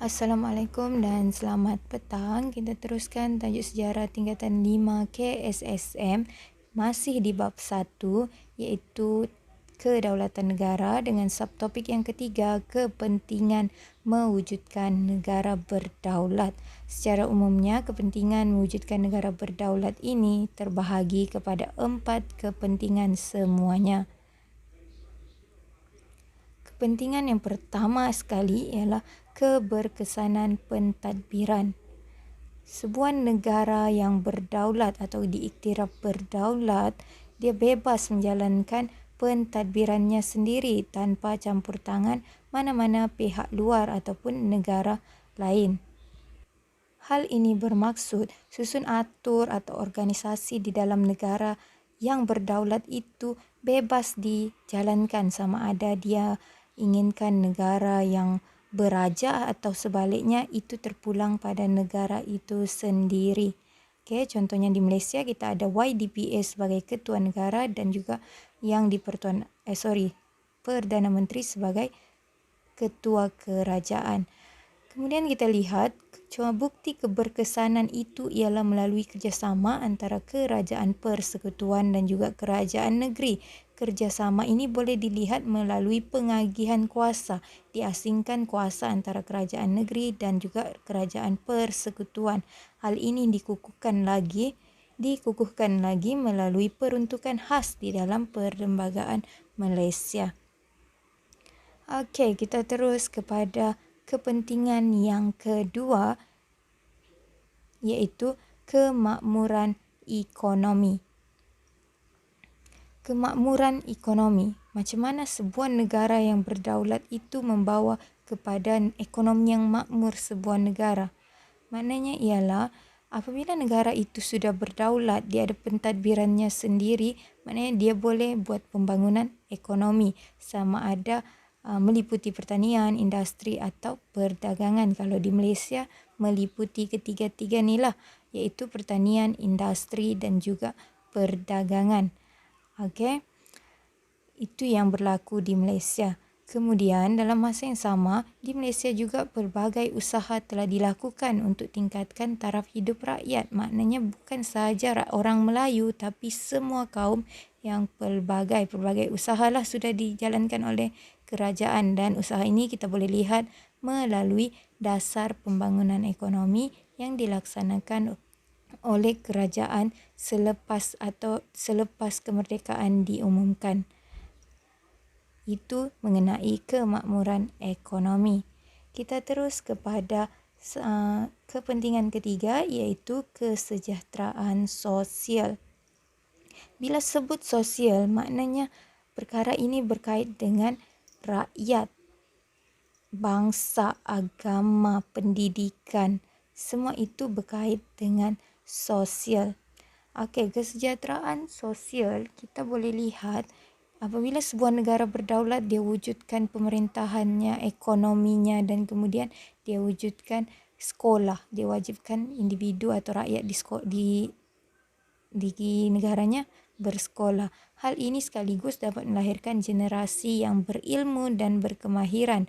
Assalamualaikum dan selamat petang. Kita teruskan tajuk sejarah tingkatan 5 KSSM masih di bab 1 iaitu kedaulatan negara dengan subtopik yang ketiga, kepentingan mewujudkan negara berdaulat. Secara umumnya, kepentingan mewujudkan negara berdaulat ini terbahagi kepada 4 kepentingan semuanya. Kepentingan yang pertama sekali ialah keberkesanan pentadbiran. Sebuah negara yang berdaulat atau diiktiraf berdaulat, dia bebas menjalankan pentadbirannya sendiri tanpa campur tangan mana-mana pihak luar ataupun negara lain. Hal ini bermaksud susun atur atau organisasi di dalam negara yang berdaulat itu bebas dijalankan, sama ada dia inginkan negara yang beraja atau sebaliknya, itu terpulang pada negara itu sendiri. Okey, contohnya di Malaysia kita ada YDPA sebagai ketua negara dan juga yang di Perdana Menteri sebagai ketua kerajaan. Kemudian kita lihat cuma bukti keberkesanan itu ialah melalui kerjasama antara kerajaan persekutuan dan juga kerajaan negeri. Kerjasama ini boleh dilihat melalui pengagihan kuasa, diasingkan kuasa antara kerajaan negeri dan juga kerajaan persekutuan. Hal ini dikukuhkan lagi melalui peruntukan khas di dalam perlembagaan Malaysia. Okey, kita terus kepada kepentingan yang kedua iaitu kemakmuran ekonomi. Kemakmuran ekonomi. Macam mana sebuah negara yang berdaulat itu membawa kepada ekonomi yang makmur sebuah negara. Maknanya ialah apabila negara itu sudah berdaulat, dia ada pentadbirannya sendiri, maknanya dia boleh buat pembangunan ekonomi, sama ada meliputi pertanian, industri atau perdagangan. Kalau di Malaysia meliputi ketiga-tiga ni lah, iaitu pertanian, industri dan juga perdagangan. Okey. Itu yang berlaku di Malaysia. Kemudian dalam masa yang sama, di Malaysia juga pelbagai usaha telah dilakukan untuk tingkatkan taraf hidup rakyat. Maknanya bukan sahaja orang Melayu tapi semua kaum yang pelbagai usahalah sudah dijalankan oleh kerajaan, dan usaha ini kita boleh lihat melalui dasar pembangunan ekonomi yang dilaksanakan oleh kerajaan selepas kemerdekaan diumumkan. Itu mengenai kemakmuran ekonomi. Kita terus kepada kepentingan ketiga iaitu kesejahteraan sosial. Bila sebut sosial, maknanya perkara ini berkait dengan rakyat, bangsa, agama, pendidikan. Semua itu berkait dengan sosial. Okey, kesejahteraan sosial kita boleh lihat apabila sebuah negara berdaulat, dia wujudkan pemerintahannya, ekonominya, dan kemudian dia wujudkan sekolah. Dia wajibkan individu atau rakyat di negaranya bersekolah. Hal ini sekaligus dapat melahirkan generasi yang berilmu dan berkemahiran.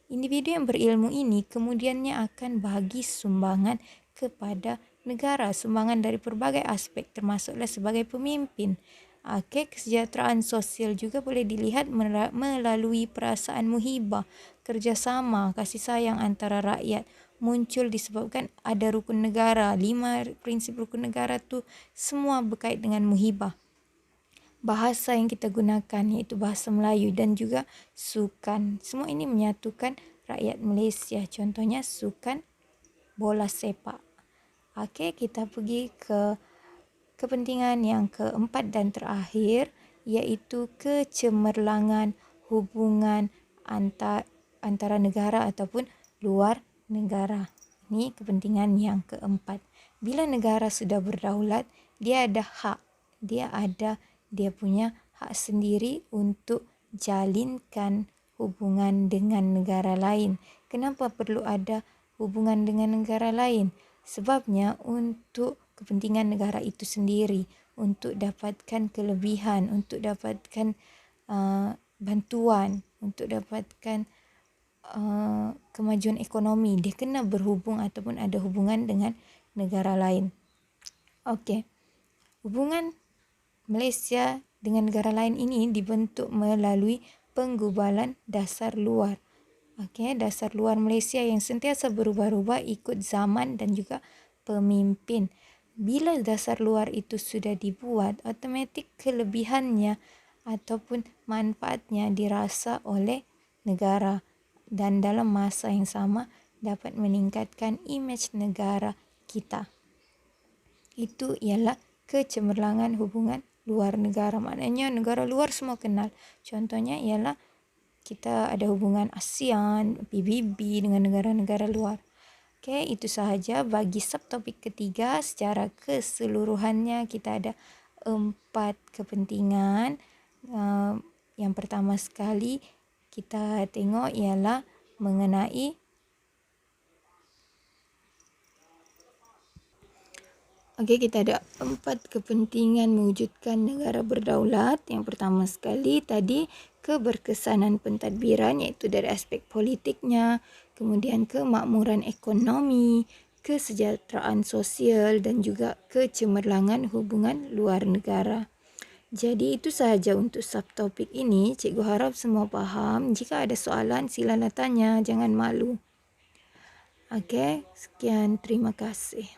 Individu yang berilmu ini kemudiannya akan bagi sumbangan kepada negara, sumbangan dari pelbagai aspek termasuklah sebagai pemimpin. Okey, kesejahteraan sosial juga boleh dilihat melalui perasaan muhibah, kerjasama, kasih sayang antara rakyat muncul disebabkan ada rukun negara. 5 prinsip rukun negara tu semua berkait dengan muhibah. Bahasa yang kita gunakan iaitu bahasa Melayu dan juga sukan. Semua ini menyatukan rakyat Malaysia. Contohnya sukan bola sepak. Okey, kita pergi ke kepentingan yang keempat dan terakhir iaitu kecemerlangan hubungan antara negara ataupun luar negara. Ini kepentingan yang keempat. Bila negara sudah berdaulat, dia ada hak. Dia punya hak sendiri untuk jalinkan hubungan dengan negara lain. Kenapa perlu ada hubungan dengan negara lain? Sebabnya untuk kepentingan negara itu sendiri, untuk dapatkan kelebihan, untuk dapatkan bantuan, untuk dapatkan kemajuan ekonomi. Dia kena berhubung ataupun ada hubungan dengan negara lain. Okey. Hubungan Malaysia dengan negara lain ini dibentuk melalui penggubalan dasar luar. Okey, dasar luar Malaysia yang sentiasa berubah-ubah ikut zaman dan juga pemimpin. Bila dasar luar itu sudah dibuat, automatik kelebihannya ataupun manfaatnya dirasa oleh negara dan dalam masa yang sama dapat meningkatkan imej negara kita. Itu ialah kecemerlangan hubungan luar negara. Maknanya negara luar semua kenal. Contohnya ialah kita ada hubungan ASEAN, PBB dengan negara-negara luar. Okey, itu sahaja bagi subtopik ketiga. Secara keseluruhannya kita ada 4 kepentingan. Yang pertama sekali kita tengok ialah mengenai kita ada 4 kepentingan mewujudkan negara berdaulat. Yang pertama sekali tadi keberkesanan pentadbiran, iaitu dari aspek politiknya, kemudian kemakmuran ekonomi, kesejahteraan sosial dan juga kecemerlangan hubungan luar negara. Jadi itu sahaja untuk subtopik ini. Cikgu harap semua faham. Jika ada soalan silalah tanya, jangan malu. Okey, sekian, terima kasih.